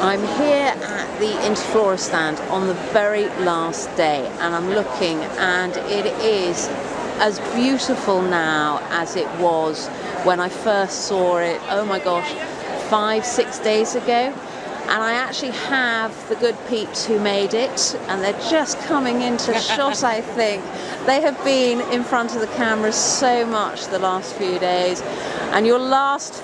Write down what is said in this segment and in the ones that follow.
I'm here at the Interflora stand on the very last day, and I'm looking, and it is as beautiful now as it was when I first saw it, oh my gosh, 5-6 days ago. And I actually have the good peeps who made it, and they're just coming into shot, I think. They have been in front of the cameras so much the last few days. And your last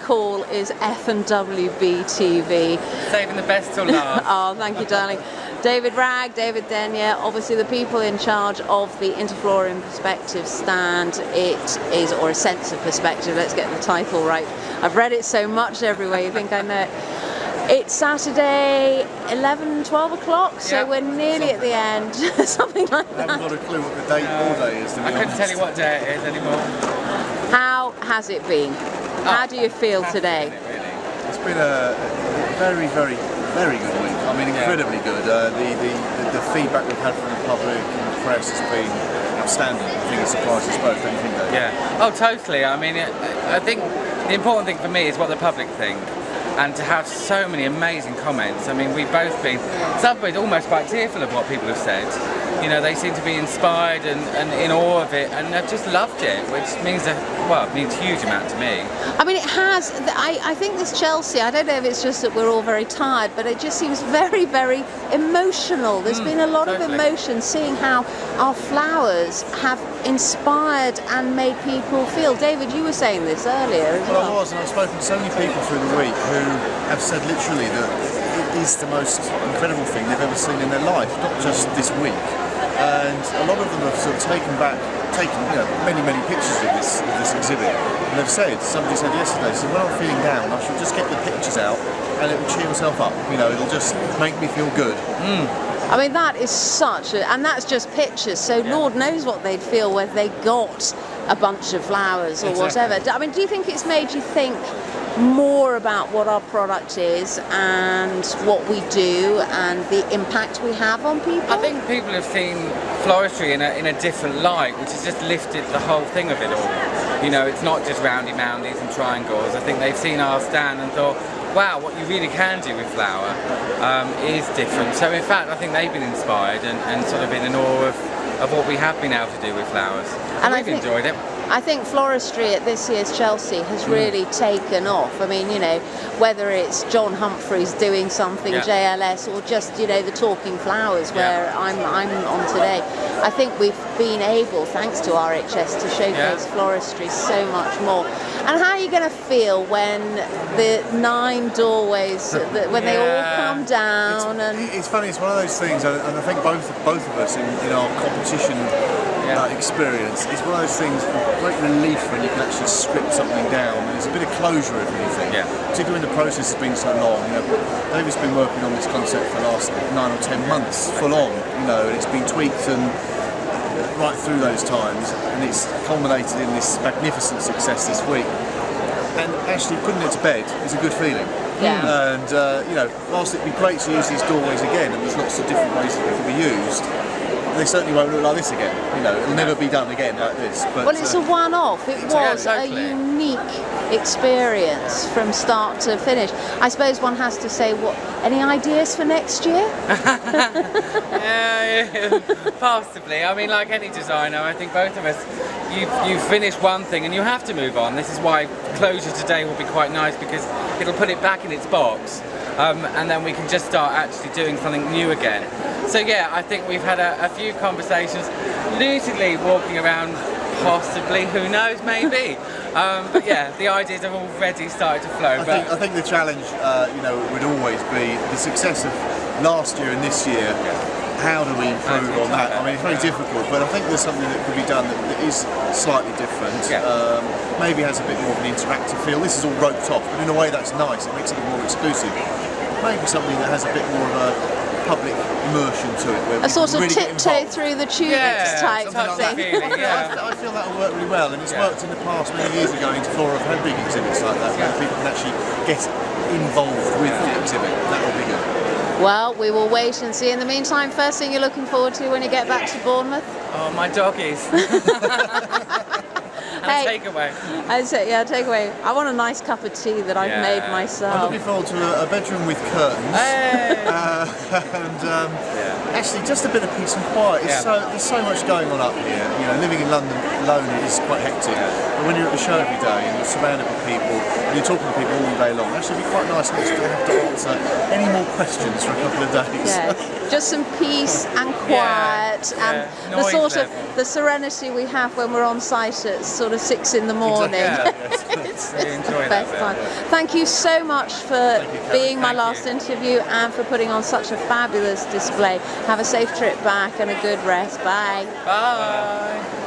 call is F&WB TV. Saving the best till last. Oh, thank you, darling. David Ragg, David Denyer, obviously the people in charge of the Interflora in Perspective stand. It is, or a sense of perspective, let's get the title right. I've read it so much everywhere, you think I know it. It's Saturday, 12 o'clock, so we're nearly at the end, something like that. I haven't got a clue what the date or day is, to be honest. I couldn't tell you what day it is anymore. How has it been? How do you feel today? It's been a very, very, very good week. I mean, incredibly good. The feedback we've had from the public and the press has been outstanding. I think it surprised us both, don't you think, Dave? Yeah. Oh, totally. I mean, I think the important thing for me is what the public think. And to have so many amazing comments. I mean, we've both been, some ways, almost quite tearful of what people have said. You know, they seem to be inspired and in awe of it, and they've just loved it, which means it means a huge amount to me. I mean, it has. I think this Chelsea, I don't know if it's just that we're all very tired, but it just seems very, very emotional. There's been a lot of emotion seeing how our flowers have inspired and made people feel. David, you were saying this earlier as well. Well, I was, and I've spoken to so many people through the week who have said literally that it is the most incredible thing they've ever seen in their life, not just this week. And a lot of them have sort of taken many, many pictures of this exhibit. And they've said, somebody said yesterday, so when I'm feeling down, I should just get the pictures out and it will cheer myself up. You know, it'll just make me feel good. I mean, that is and that's just pictures, so Lord knows what they'd feel when they got a bunch of flowers or whatever. I mean, do you think it's made you think more about what our product is and what we do and the impact we have on people? I think people have seen floristry in a different light, which has just lifted the whole thing of it all. You know, it's not just roundy moundies and triangles. I think they've seen our stand and thought, wow, what you really can do with flower is different. So in fact, I think they've been inspired and sort of in awe of what we have been able to do with flowers. And we've enjoyed it. I think floristry at this year's Chelsea has really taken off. I mean, you know, whether it's John Humphreys doing something, JLS, or just, you know, the Talking Flowers where I'm on today. I think we've been able, thanks to RHS, to showcase floristry so much more. And how are you going to feel when the 9 doorways, when they all come down? It's funny, it's one of those things, and I think both of us in our competition experience, it's one of those things, great relief when you can actually script something down. There's a bit of closure if anything, particularly when the process has been so long. You know, David's been working on this concept for the last 9 or 10 months, full on, you know, and it's been tweaked and right through those times, and it's culminated in this magnificent success this week. And actually putting it to bed is a good feeling. And you know, whilst it'd be great to use these doorways again, and there's lots of different ways that they can be used, they certainly won't look like this again. You know, it'll never be done again like this. But, well, it's a one-off. It was a unique experience from start to finish. I suppose one has to say, what? Any ideas for next year? Possibly. I mean, like any designer, I think both of us, you've finished one thing and you have to move on. This is why closure today will be quite nice, because it'll put it back in its box. And then we can just start actually doing something new again. So yeah, I think we've had a few conversations, lucidly walking around, possibly, who knows, maybe. But yeah, the ideas have already started to flow. I think the challenge, you know, would always be the success of last year and this year. How do we improve on that? I mean, it's very difficult, but I think there's something that could be done that is slightly different. Maybe has a bit more of an interactive feel. This is all roped off, but in a way that's nice. It makes it a bit more exclusive. Maybe something that has a bit more of a public immersion to it. Where a sort of really tiptoe through the tulips type thing. I feel that will work really well, and it's worked in the past many years ago into Flora. I've had big exhibits like that where people can actually get involved with the exhibit. That will be good. Well, we will wait and see. In the meantime, first thing you're looking forward to when you get back to Bournemouth? Oh, my doggies. Hey, away. Takeaway. I said, yeah, take away. I want a nice cup of tea that I've made I'm myself. looking forward to a bedroom with curtains. Hey. And actually just a bit of peace and quiet. There's so much going on up here. You know, living in London alone is quite hectic. But when you're at the show every day and you're surrounded with people and you're talking to people all day long, actually it'd be quite nice not to have to answer any more questions for a couple of days. Yeah, just some peace and quiet and the sort of the serenity we have when we're on site at sort of 6 in the morning. It's Really enjoy the best time. Thank you so much for being my last interview and for putting on such a fabulous display. Have a safe trip back and a good rest. Bye. Bye.